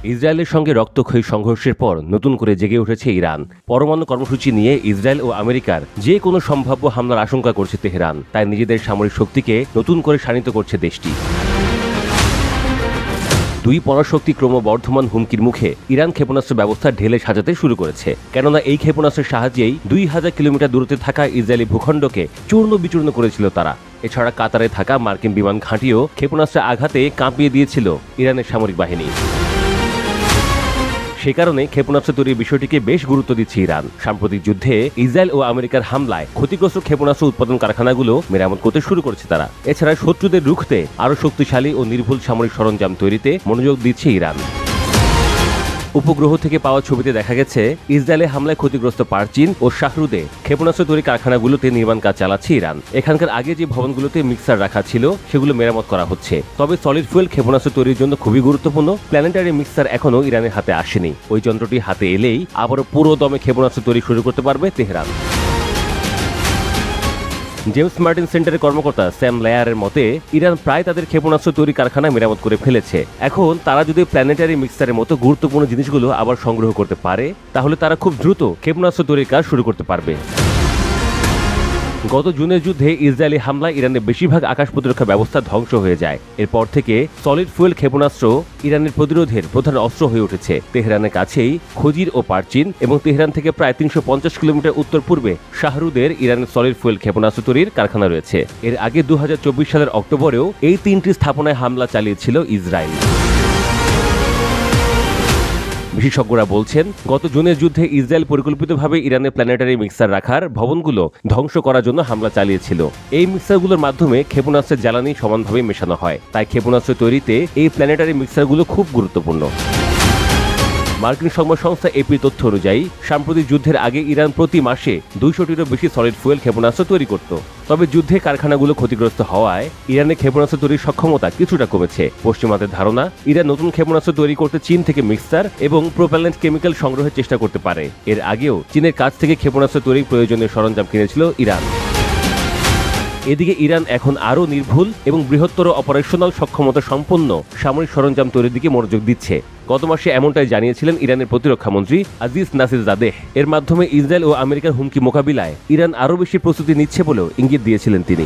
ইসরায়েলের সঙ্গে রক্তক্ষয়ী সংঘর্ষের পর নতুন করে জেগে উঠেছে ইরান। পরমাণু কর্মসূচি নিয়ে ইসরায়েল ও আমেরিকার যে কোনো সম্ভাব্য হামলার আশঙ্কা করছে তেহরান, তাই নিজেদের সামরিক শক্তিকে নতুন করে শানিত করছে দেশটি। দুই পরাশক্তি ক্রমবর্ধমান হুমকির মুখে ইরান ক্ষেপণাস্ত্র ব্যবস্থা ঢেলে সাজাতে শুরু করেছে, কেননা এই ক্ষেপণাস্ত্রের সাহায্যেই 2000 কিলোমিটার দূরত্বে থাকা ইসরায়েলি ভূখণ্ডকে চূর্ণ বিচূর্ণ করেছিল তারা। এছাড়া কাতারে থাকা মার্কিন বিমান ঘাঁটিও ক্ষেপণাস্ত্রের আঘাতে কাঁপিয়ে দিয়েছিল ইরানের সামরিক বাহিনী। সে কারণে ক্ষেপণাস্ত্র তৈরির বিষয়টিকে বেশ গুরুত্ব দিচ্ছে ইরান। সাম্প্রতিক যুদ্ধে ইসরায়েল ও আমেরিকার হামলায় ক্ষতিগ্রস্ত ক্ষেপণাস্ত্র উৎপাদন কারখানাগুলো মেরামত করতে শুরু করেছে তারা। এছাড়া শত্রুদের রুখতে আরও শক্তিশালী ও নির্ভুল সামরিক সরঞ্জাম তৈরিতে মনোযোগ দিচ্ছে ইরান। উপগ্রহ থেকে পাওয়া ছবিতে দেখা গেছে ইসরায়েলে হামলায় ক্ষতিগ্রস্ত পারচিন ও শাহরুদে ক্ষেপণাস্ত্র তৈরি কারখানাগুলোতে নির্মাণ কাজ চালাচ্ছে ইরান। এখানকার আগে যে ভবনগুলোতে মিক্সার রাখা ছিল সেগুলো মেরামত করা হচ্ছে। তবে সলিড ফুয়েল ক্ষেপণাস্ত্র তৈরির জন্য খুবই গুরুত্বপূর্ণ প্ল্যানেটারি মিক্সার এখনও ইরানের হাতে আসেনি। ওই যন্ত্রটি হাতে এলেই আবারও পুরো দমে ক্ষেপণাস্ত্র তৈরি শুরু করতে পারবে তেহরান। জেমস মার্টিন সেন্টারের কর্মকর্তা স্যাম লেয়ারের মতে ইরান প্রায় তাদের ক্ষেপণাস্ত্র তৈরি কারখানা মেরামত করে ফেলেছে। এখন তারা যদি প্ল্যানেটারি মিক্সারের মতো গুরুত্বপূর্ণ জিনিসগুলো আবার সংগ্রহ করতে পারে, তাহলে তারা খুব দ্রুত ক্ষেপণাস্ত্র তৈরির কাজ শুরু করতে পারবে। গত জুনের যুদ্ধে ইসরায়েলি হামলায় ইরানের বেশিরভাগ আকাশ প্রতিরক্ষা ব্যবস্থা ধ্বংস হয়ে যায়। এরপর থেকে সলিড ফুয়েল ক্ষেপণাস্ত্র ইরানের প্রতিরোধের প্রধান অস্ত্র হয়ে উঠেছে। তেহরানের কাছেই খজির ও পারচিন এবং তেহরান থেকে প্রায় 350 কিলোমিটার উত্তর পূর্বে শাহরুদের ইরানের সলিড ফুয়েল ক্ষেপণাস্ত্র তৈরির কারখানা রয়েছে। এর আগে 2024 সালের অক্টোবরেও এই তিনটি স্থাপনায় হামলা চালিয়েছিল ইসরায়েল। বিশেষজ্ঞরা বলছেন, গত জুনের যুদ্ধে ইসরায়েল পরিকল্পিতভাবে ইরানের প্ল্যানেটারি মিক্সার রাখার ভবনগুলো ধ্বংস করার জন্য হামলা চালিয়েছিল। এই মিক্সারগুলোর মাধ্যমে ক্ষেপণাস্ত্রের জ্বালানি সমানভাবে মেশানো হয়, তাই ক্ষেপণাস্ত্র তৈরিতে এই প্ল্যানেটারি মিক্সারগুলো খুব গুরুত্বপূর্ণ। মার্কিন সংবাদ সংস্থা এপি তথ্য অনুযায়ী সাম্প্রতিক যুদ্ধের আগে ইরান প্রতি মাসে 200টিরও বেশি সলিড ফুয়েল ক্ষেপণাস্ত্র তৈরি করত। তবে যুদ্ধে কারখানাগুলো ক্ষতিগ্রস্ত হওয়ায় ইরানের ক্ষেপণাস্ত্র তৈরির সক্ষমতা কিছুটা কমেছে। পশ্চিমাদের ধারণা, ইরান নতুন ক্ষেপণাস্ত্র তৈরি করতে চীন থেকে মিক্সার এবং প্রোপ্যালেন্ট কেমিক্যাল সংগ্রহের চেষ্টা করতে পারে। এর আগেও চীনের কাছ থেকে ক্ষেপণাস্ত্র তৈরির প্রয়োজনীয় সরঞ্জাম কিনেছিল ইরান। এদিকে ইরান এখন আরও নির্ভুল এবং বৃহত্তর অপারেশনাল সক্ষমতা সম্পন্ন সামরিক সরঞ্জাম তৈরির দিকে মনোযোগ দিচ্ছে। গত মাসে এমনটাই জানিয়েছিলেন ইরানের প্রতিরক্ষা মন্ত্রী আজিজ নাসির জাদেহ। এর মাধ্যমে ইসরায়েল ও আমেরিকার হুমকি মোকাবিলায় ইরান আরও বেশি প্রস্তুতি নিচ্ছে বলেও ইঙ্গিত দিয়েছিলেন তিনি।